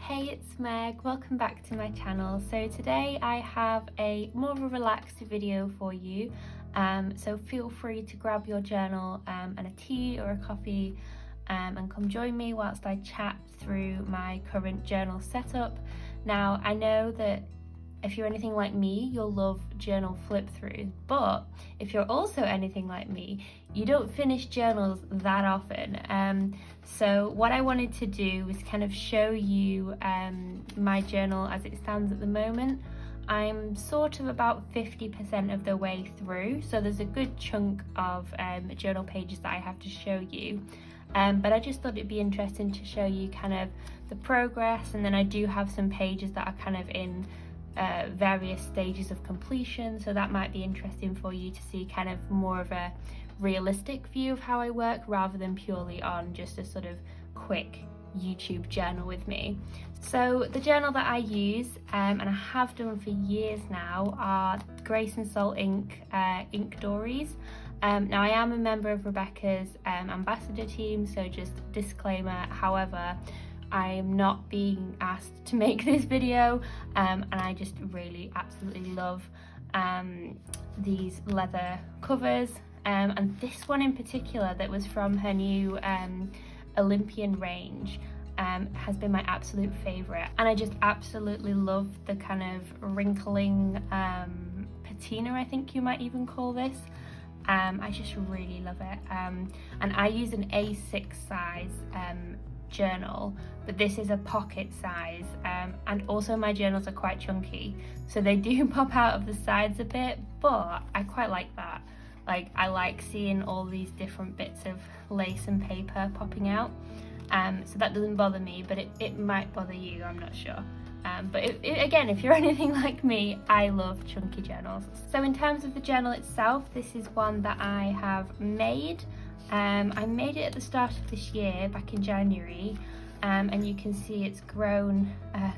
Hey, it's Meg. Welcome back to my channel. So today I have a more of a relaxed video for you. So feel free to grab your journal and a tea or a coffee and come join me whilst I chat through my current journal setup. Now, I know that if you're anything like me, you'll love journal flip throughs, but if you're also anything like me, you don't finish journals that often. So what I wanted to do was kind of show you my journal as it stands at the moment. I'm sort of about 50% of the way through, so there's a good chunk of journal pages that I have to show you. But I just thought it'd be interesting to show you kind of the progress, and then I do have some pages that are kind of in various stages of completion, so that might be interesting for you to see kind of more of a realistic view of how I work rather than purely on just a sort of quick YouTube journal with me. So the journal that I use, and I have done for years now, are Grace and Salt Ink Dories. Now I am a member of Rebecca's ambassador team, so just disclaimer, however, I am not being asked to make this video, and I just really absolutely love these leather covers, and this one in particular that was from her new Olympian range has been my absolute favourite, and I just absolutely love the kind of wrinkling patina, I think you might even call this. I just really love it, and I use an A6 size journal, but this is a pocket size, and also my journals are quite chunky, so they do pop out of the sides a bit, but I quite like that. Like, I like seeing all these different bits of lace and paper popping out, so that doesn't bother me, but it might bother you, I'm not sure. But again, if you're anything like me, I love chunky journals. So in terms of the journal itself, this is one that I have made. I made it at the start of this year, back in January, and you can see it's grown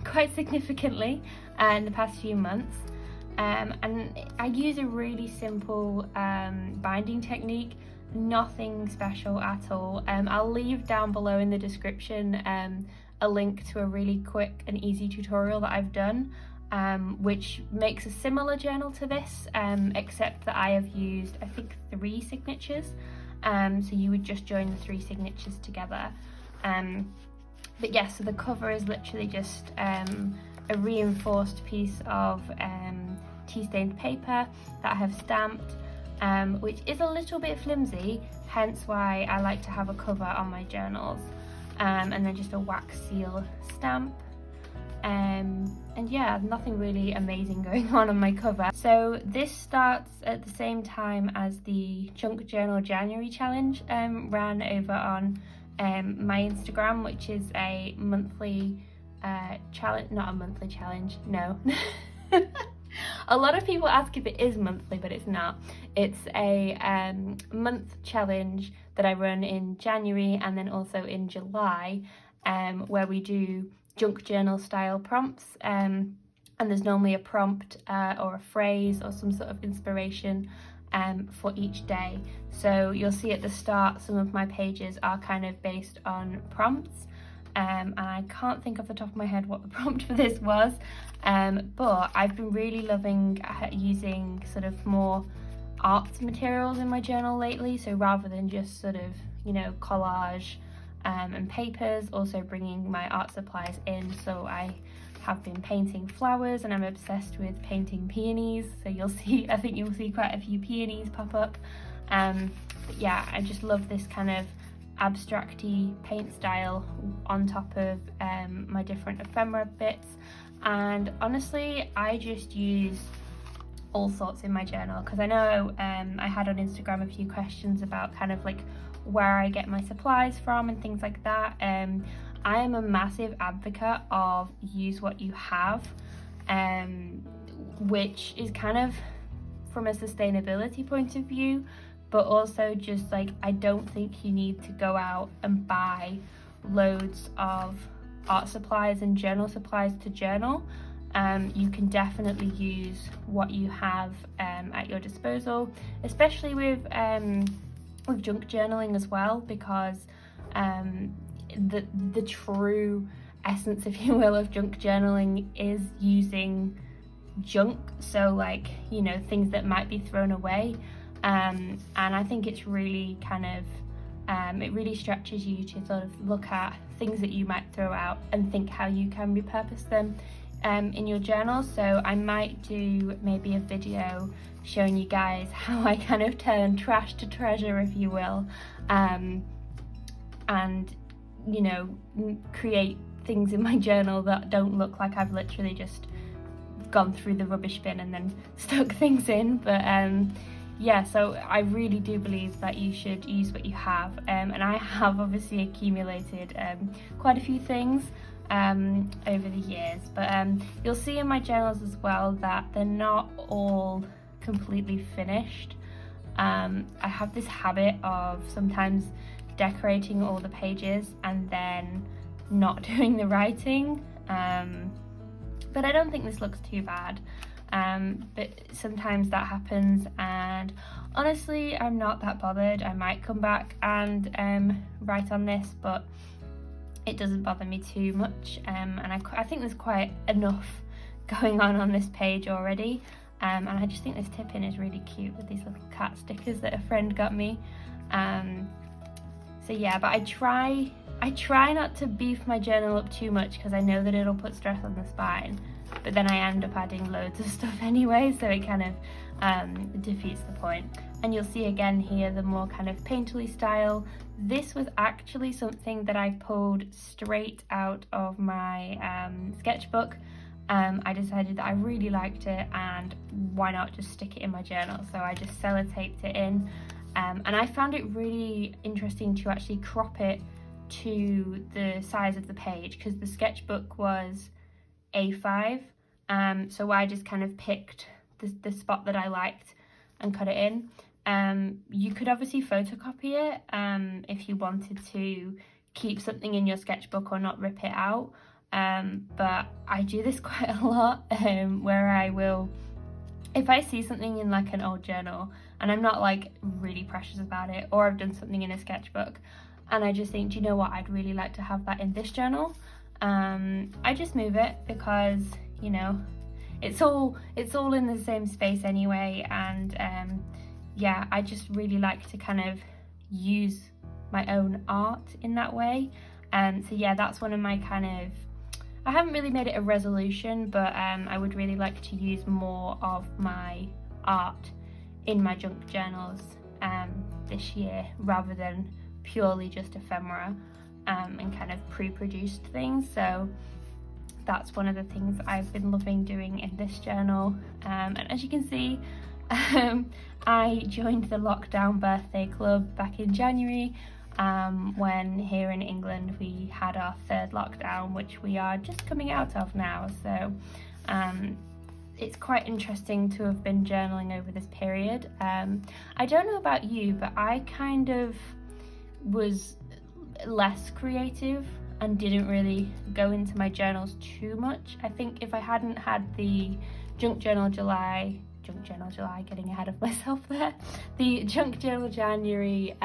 quite significantly in the past few months. And I use a really simple binding technique, nothing special at all. I'll leave down below in the description a link to a really quick and easy tutorial that I've done, which makes a similar journal to this, except that I have used, I think, 3 signatures. So you would just join the 3 signatures together. But yeah, so the cover is literally just a reinforced piece of tea-stained paper that I have stamped, which is a little bit flimsy, hence why I like to have a cover on my journals. And then just a wax seal stamp. And yeah, nothing really amazing going on my cover. So this starts at the same time as the Chunk Journal January challenge ran over on my Instagram, which is a monthly challenge, not a monthly challenge, no. A lot of people ask if it is monthly, but it's not. It's a month challenge that I run in January and then also in July, where we do junk journal style prompts, and there's normally a prompt or a phrase or some sort of inspiration for each day. So you'll see at the start some of my pages are kind of based on prompts, and I can't think off the top of my head what the prompt for this was, but I've been really loving using sort of more art materials in my journal lately, so rather than just sort of, you know, collage and papers, also bringing my art supplies in. So I have been painting flowers, and I'm obsessed with painting peonies, so you'll see, I think you'll see quite a few peonies pop up. But yeah, I just love this kind of abstract-y paint style on top of my different ephemera bits. And honestly, I just use all sorts in my journal, because I know I had on Instagram a few questions about kind of like where I get my supplies from and things like that. I am a massive advocate of use what you have, which is kind of from a sustainability point of view, but also just like, I don't think you need to go out and buy loads of art supplies and journal supplies to journal. You can definitely use what you have at your disposal, especially with junk journaling as well, because the true essence, if you will, of junk journaling is using junk, so like, you know, things that might be thrown away, and I think it's really kind of it really stretches you to sort of look at things that you might throw out and think how you can repurpose them in your journal. So I might do maybe a video showing you guys how I kind of turn trash to treasure, if you will, and you know, create things in my journal that don't look like I've literally just gone through the rubbish bin and then stuck things in. But yeah, so I really do believe that you should use what you have, and I have obviously accumulated quite a few things over the years, but you'll see in my journals as well that they're not all completely finished. I have this habit of sometimes decorating all the pages and then not doing the writing, but I don't think this looks too bad. But sometimes that happens, and honestly I'm not that bothered. I might come back and write on this, but it doesn't bother me too much, and I think there's quite enough going on this page already, and I just think this tip-in is really cute with these little cat stickers that a friend got me. So yeah, but I try not to beef my journal up too much because I know that it'll put stress on the spine, but then I end up adding loads of stuff anyway, so it kind of defeats the point. And you'll see again here the more kind of painterly style. This was actually something that I pulled straight out of my sketchbook. I decided that I really liked it, and why not just stick it in my journal. So I just sellotaped it in, and I found it really interesting to actually crop it to the size of the page, because the sketchbook was A5, so I just kind of picked the spot that I liked and cut it in. You could obviously photocopy it if you wanted to keep something in your sketchbook or not rip it out, but I do this quite a lot, where I will, if I see something in like an old journal and I'm not like really precious about it, or I've done something in a sketchbook and I just think, do you know what, I'd really like to have that in this journal, I just move it, because you know it's all in the same space anyway, and yeah, I just really like to kind of use my own art in that way. So yeah, that's one of my kind of, I haven't really made it a resolution, but I would really like to use more of my art in my junk journals this year, rather than purely just ephemera and kind of pre-produced things. So that's one of the things I've been loving doing in this journal, and as you can see, I joined the lockdown birthday club back in January, when here in England we had our third lockdown, which we are just coming out of now. So it's quite interesting to have been journaling over this period. I don't know about you, but I kind of was less creative and didn't really go into my journals too much. I think if I hadn't had the Junk Journal July, getting ahead of myself there, the Junk Journal January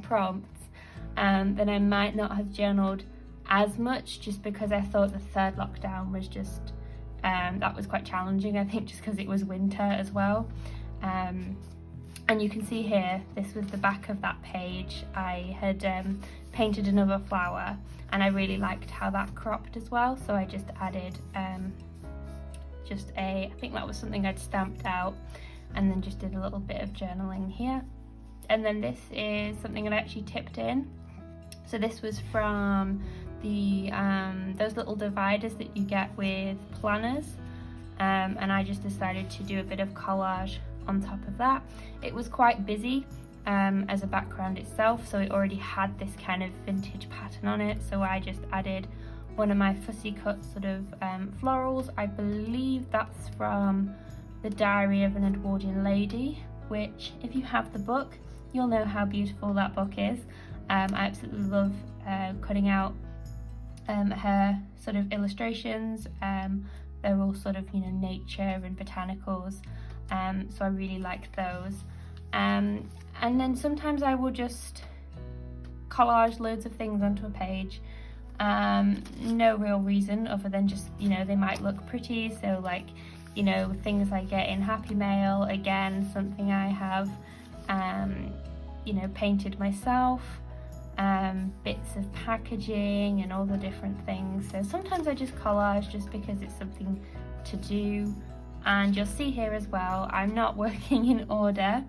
prompts, then I might not have journaled as much, just because I thought the third lockdown was just, that was quite challenging, I think, just because it was winter as well. And you can see here, this was the back of that page. I had painted another flower, and I really liked how that cropped as well, so I just added I think that was something I'd stamped out, and then just did a little bit of journaling here. And then this is something that I actually tipped in. So this was from the those little dividers that you get with planners, and I just decided to do a bit of collage on top of that. It was quite busy as a background itself, so it already had this kind of vintage pattern on it, so I just added one of my fussy cut sort of florals. I believe that's from The Diary of an Edwardian Lady, which, if you have the book, you'll know how beautiful that book is. I absolutely love cutting out her sort of illustrations. They're all sort of, you know, nature and botanicals, so I really like those. And then sometimes I will just collage loads of things onto a page. No real reason other than just, you know, they might look pretty. So like, you know, things I get in Happy Mail, again, something I have, you know, painted myself, bits of packaging and all the different things. So sometimes I just collage just because it's something to do. And you'll see here as well, I'm not working in order,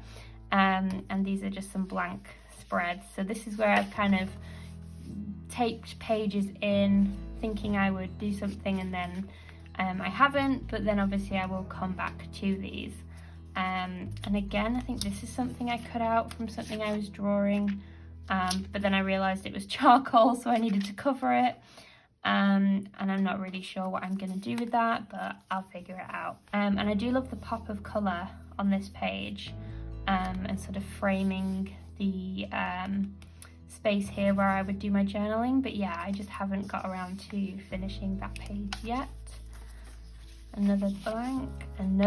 and these are just some blank spreads. So this is where I've kind of taped pages in thinking I would do something, and then I haven't, but then obviously I will come back to these. And again, I think this is something I cut out from something I was drawing, but then I realised it was charcoal, so I needed to cover it. And I'm not really sure what I'm going to do with that, but I'll figure it out. And I do love the pop of colour on this page, and sort of framing the space here where I would do my journaling. But yeah, I just haven't got around to finishing that page yet. Another blank, and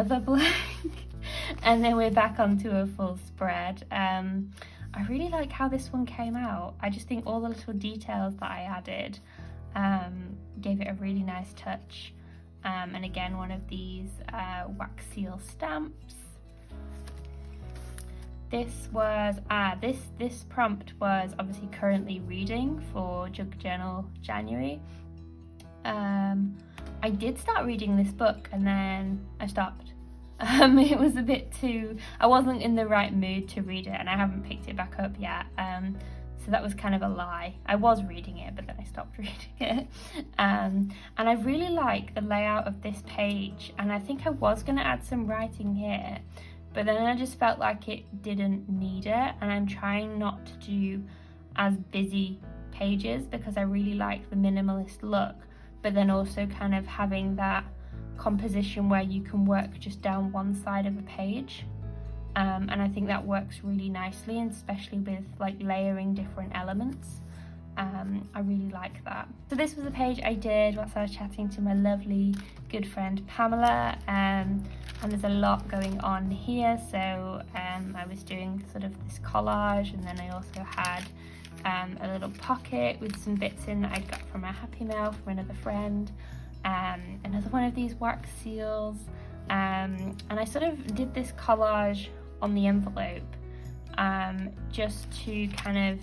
then we're back onto a full spread. I really like how this one came out. I just think all the little details that I added gave it a really nice touch. And again, one of these wax seal stamps. This was this prompt was obviously currently reading for Jug Journal January. I did start reading this book and then I stopped. It was a bit too, I wasn't in the right mood to read it, and I haven't picked it back up yet. So that was kind of a lie. I was reading it, but then I stopped reading it. And I really like the layout of this page, and I think I was going to add some writing here, but then I just felt like it didn't need it, and I'm trying not to do as busy pages because I really like the minimalist look, but then also kind of having that composition where you can work just down one side of a page. And I think that works really nicely, and especially with like layering different elements. I really like that. So this was a page I did whilst I was chatting to my lovely good friend Pamela, and there's a lot going on here. So I was doing sort of this collage, and then I also had a little pocket with some bits in that I'd got from a Happy Mail from another friend, another one of these wax seals, and I sort of did this collage on the envelope, just to kind of,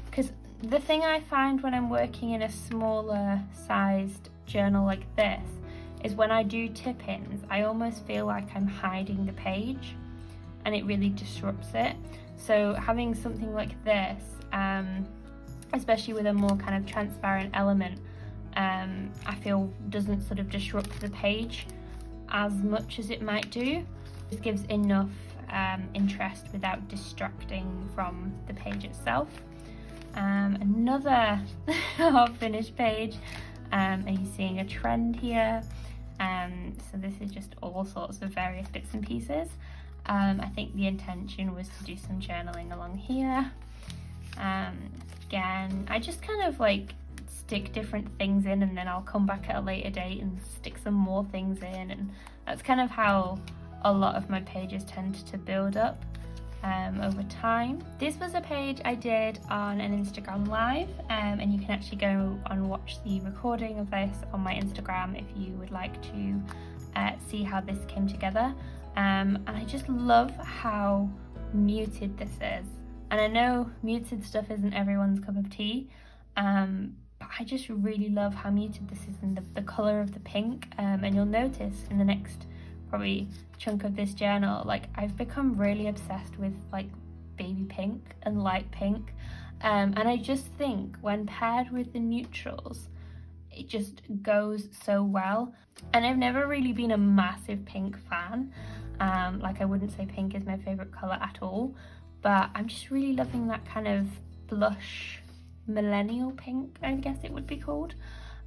because the thing I find when I'm working in a smaller sized journal like this is when I do tip-ins, I almost feel like I'm hiding the page, and it really disrupts it. So having something like this, especially with a more kind of transparent element, I feel doesn't sort of disrupt the page as much as it might do. It gives enough interest without distracting from the page itself. Another half finished page. Are you seeing a trend here? So this is just all sorts of various bits and pieces. I think the intention was to do some journaling along here. Again, I just kind of like stick different things in, and then I'll come back at a later date and stick some more things in, and that's kind of how a lot of my pages tend to build up over time. This was a page I did on an Instagram live, and you can actually go and watch the recording of this on my Instagram if you would like to see how this came together. And I just love how muted this is, and I know muted stuff isn't everyone's cup of tea, but I just really love how muted this is, in the colour of the pink. And you'll notice in the next probably chunk of this journal, like I've become really obsessed with like baby pink and light pink, and I just think when paired with the neutrals, it just goes so well. And I've never really been a massive pink fan, like I wouldn't say pink is my favourite colour at all, but I'm just really loving that kind of blush millennial pink, I guess it would be called.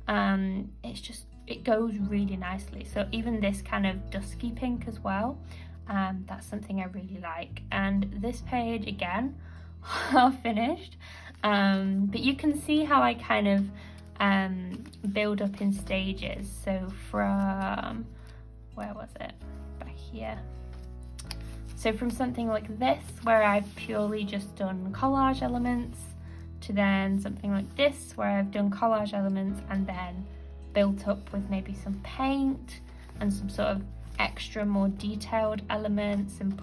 It's just, it goes really nicely. So even this kind of dusky pink as well, that's something I really like. And this page again, half finished, but you can see how I kind of build up in stages. So from, where was it? Back here. So from something like this, where I've purely just done collage elements, to then something like this, where I've done collage elements and then built up with maybe some paint and some sort of extra more detailed elements, and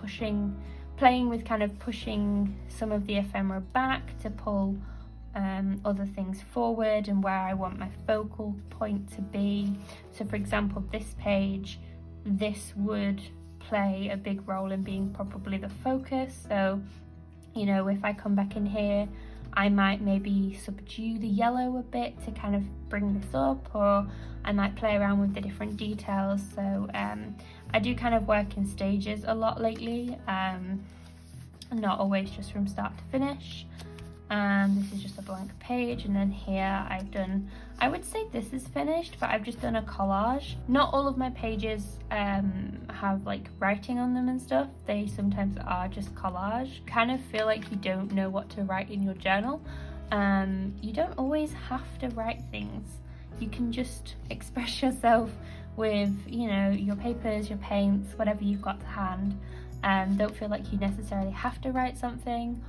playing with kind of pushing some of the ephemera back to pull other things forward and where I want my focal point to be. So for example, this page, this would play a big role in being probably the focus. So, you know, if I come back in here, I might maybe subdue the yellow a bit to kind of bring this up, or I might play around with the different details. So I do kind of work in stages a lot lately, not always just from start to finish. This is just a blank page, and then here I've done, I would say this is finished, but I've just done a collage. Not all of my pages have like writing on them and stuff. They sometimes are just collage. Kind of feel like you don't know what to write in your journal. You don't always have to write things. You can just express yourself with, you know, your papers, your paints, whatever you've got to hand. Don't feel like you necessarily have to write something.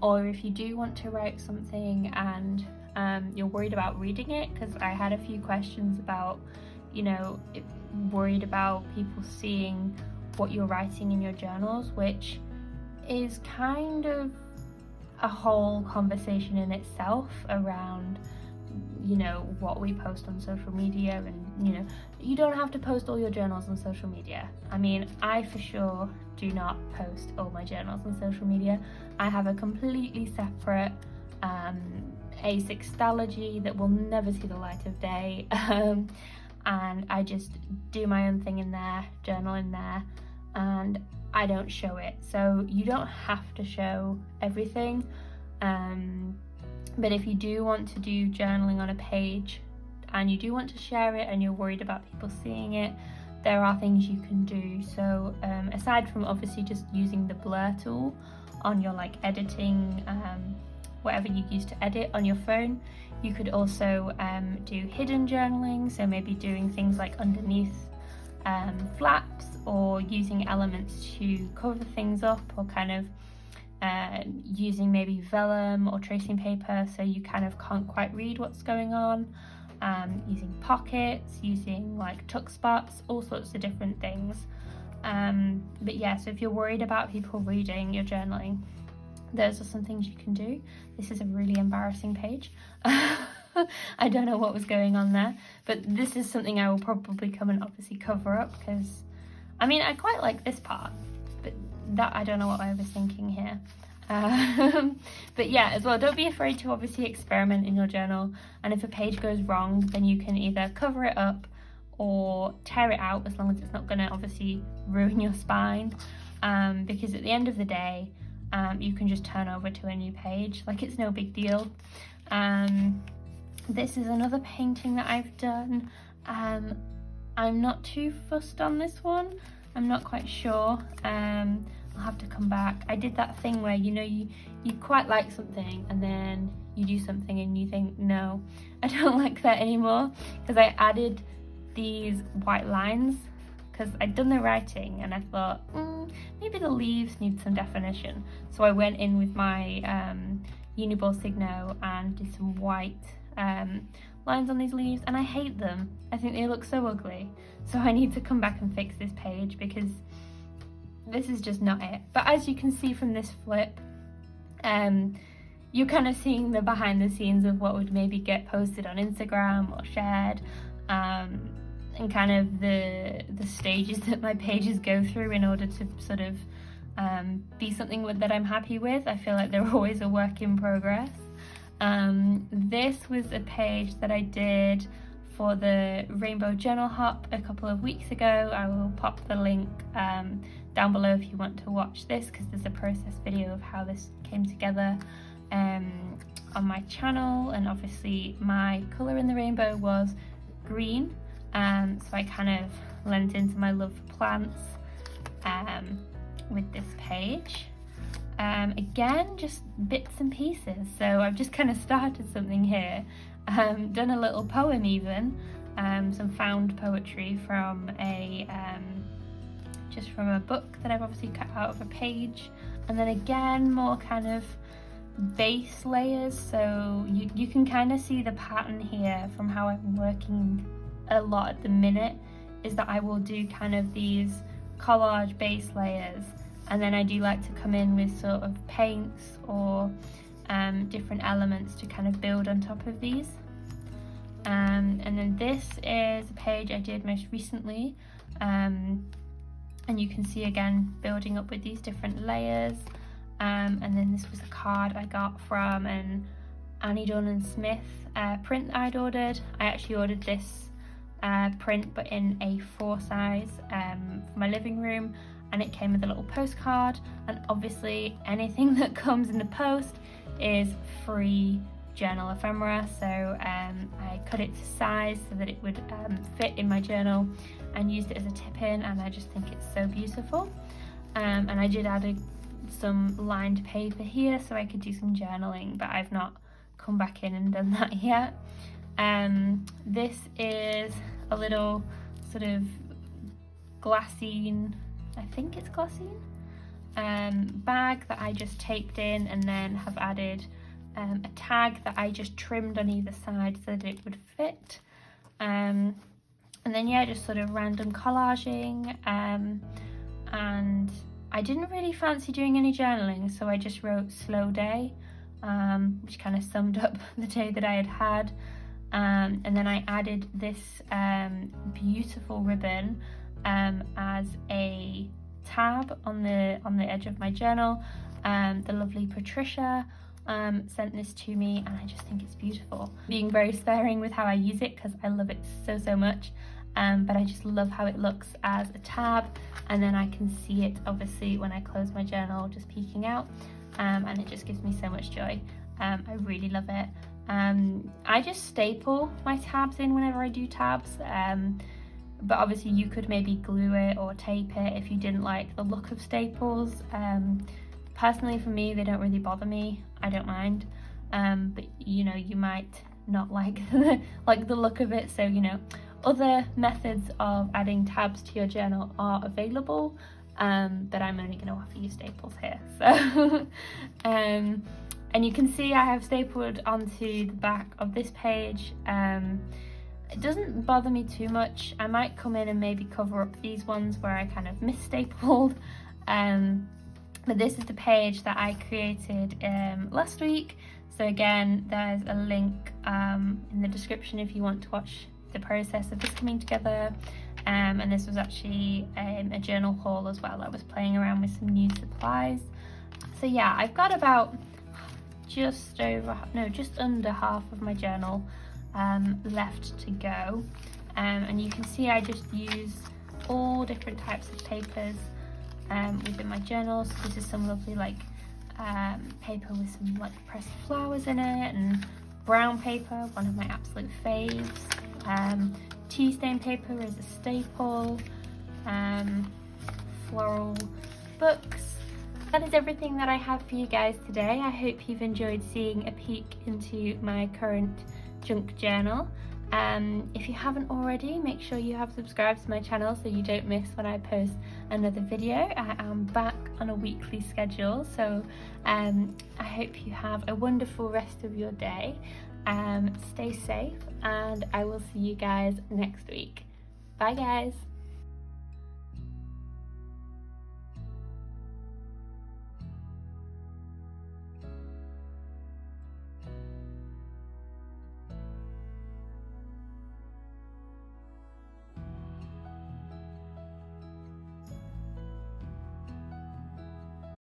Or if you do want to write something and you're worried about reading it, because I had a few questions about, you know, worried about people seeing what you're writing in your journals, which is kind of a whole conversation in itself around, you know, what we post on social media. And, you know, you don't have to post all your journals on social media. I mean, I for sure do not post all my journals on social media. I have a completely separate A6 Stalogy that will never see the light of day, and I just do my own thing in there, journal in there, and I don't show it. So you don't have to show everything, but if you do want to do journaling on a page and you do want to share it and you're worried about people seeing it, there are things you can do. So aside from obviously just using the blur tool on your like editing, whatever you use to edit on your phone, you could also do hidden journaling. So maybe doing things like underneath flaps, or using elements to cover things up, or kind of using maybe vellum or tracing paper so you kind of can't quite read what's going on. Using pockets, using like tuck spots, all sorts of different things. But yeah, so if you're worried about people reading your journaling, those are some things you can do. This is a really embarrassing page. I don't know what was going on there, but this is something I will probably come and obviously cover up, because I mean, I quite like this part, but that, I don't know what I was thinking here. But yeah, as well, don't be afraid to obviously experiment in your journal, and if a page goes wrong, then you can either cover it up or tear it out, as long as it's not going to obviously ruin your spine, because at the end of the day, you can just turn over to a new page, like it's no big deal. This is another painting that I've done. I'm not too fussed on this one, I'm not quite sure. I'll have to come back. I did that thing where, you know, you quite like something and then you do something and you think, no, I don't like that anymore, because I added these white lines because I'd done the writing and I thought maybe the leaves need some definition. So I went in with my Uniball Signo and did some white lines on these leaves, and I hate them. I think they look so ugly. So I need to come back and fix this page, because this is just not it. But as you can see from this flip, you're kind of seeing the behind the scenes of what would maybe get posted on Instagram or shared, and kind of the stages that my pages go through in order to sort of be something that I'm happy with. I feel like they're always a work in progress. This was a page that I did for the Rainbow Journal Hop a couple of weeks ago. I will pop the link down below if you want to watch this, because there's a process video of how this came together on my channel. And obviously my colour in the rainbow was green, so I kind of lent into my love for plants with this page. Again, just bits and pieces, so I've just kind of started something here, done a little poem even, some found poetry from just from a book that I've obviously cut out of a page, and then again more kind of base layers, so you can kind of see the pattern here from how I'm working a lot at the minute, is that I will do kind of these collage base layers, and then I do like to come in with sort of paints or different elements to kind of build on top of these. And then this is a page I did most recently, and you can see again building up with these different layers. And then this was a card I got from an Annie Dornan Smith print that I'd ordered. I actually ordered this print but in a 4 size for my living room, and it came with a little postcard, and obviously anything that comes in the post is free journal ephemera, so I cut it to size so that it would fit in my journal, and used it as a tip-in, and I just think it's so beautiful. And I did add some lined paper here so I could do some journaling, but I've not come back in and done that yet. This is a little sort of glassine, I think it's glassine, bag that I just taped in, and then have added a tag that I just trimmed on either side so that it would fit. And then yeah, just sort of random collaging, and I didn't really fancy doing any journaling, so I just wrote slow day, which kind of summed up the day that I had had. And then I added this beautiful ribbon as a tab on the edge of my journal. The lovely Patricia sent this to me, and I just think it's beautiful. Being very sparing with how I use it because I love it so much, but I just love how it looks as a tab, and then I can see it obviously when I close my journal just peeking out, and it just gives me so much joy. I really love it. I just staple my tabs in whenever I do tabs, but obviously you could maybe glue it or tape it if you didn't like the look of staples. Personally for me, they don't really bother me, I don't mind, but you know, you might not like the look of it, so you know, other methods of adding tabs to your journal are available, but I'm only going to offer you staples here. So and you can see I have stapled onto the back of this page. It doesn't bother me too much. I might come in and maybe cover up these ones where I kind of misstapled, but this is the page that I created last week. So again, there's a link in the description if you want to watch the process of this coming together. And this was actually a journal haul as well. I was playing around with some new supplies. So yeah, I've got about just under half of my journal left to go. And you can see I just use all different types of papers within my journal. So this is some lovely like paper with some like pressed flowers in it, and brown paper, one of my absolute faves. Tea stain paper is a staple. Floral books. That is everything that I have for you guys today. I hope you've enjoyed seeing a peek into my current junk journal. If you haven't already, make sure you have subscribed to my channel so you don't miss when I post another video. I am back on a weekly schedule, so I hope you have a wonderful rest of your day. Stay safe, and I will see you guys next week. Bye guys.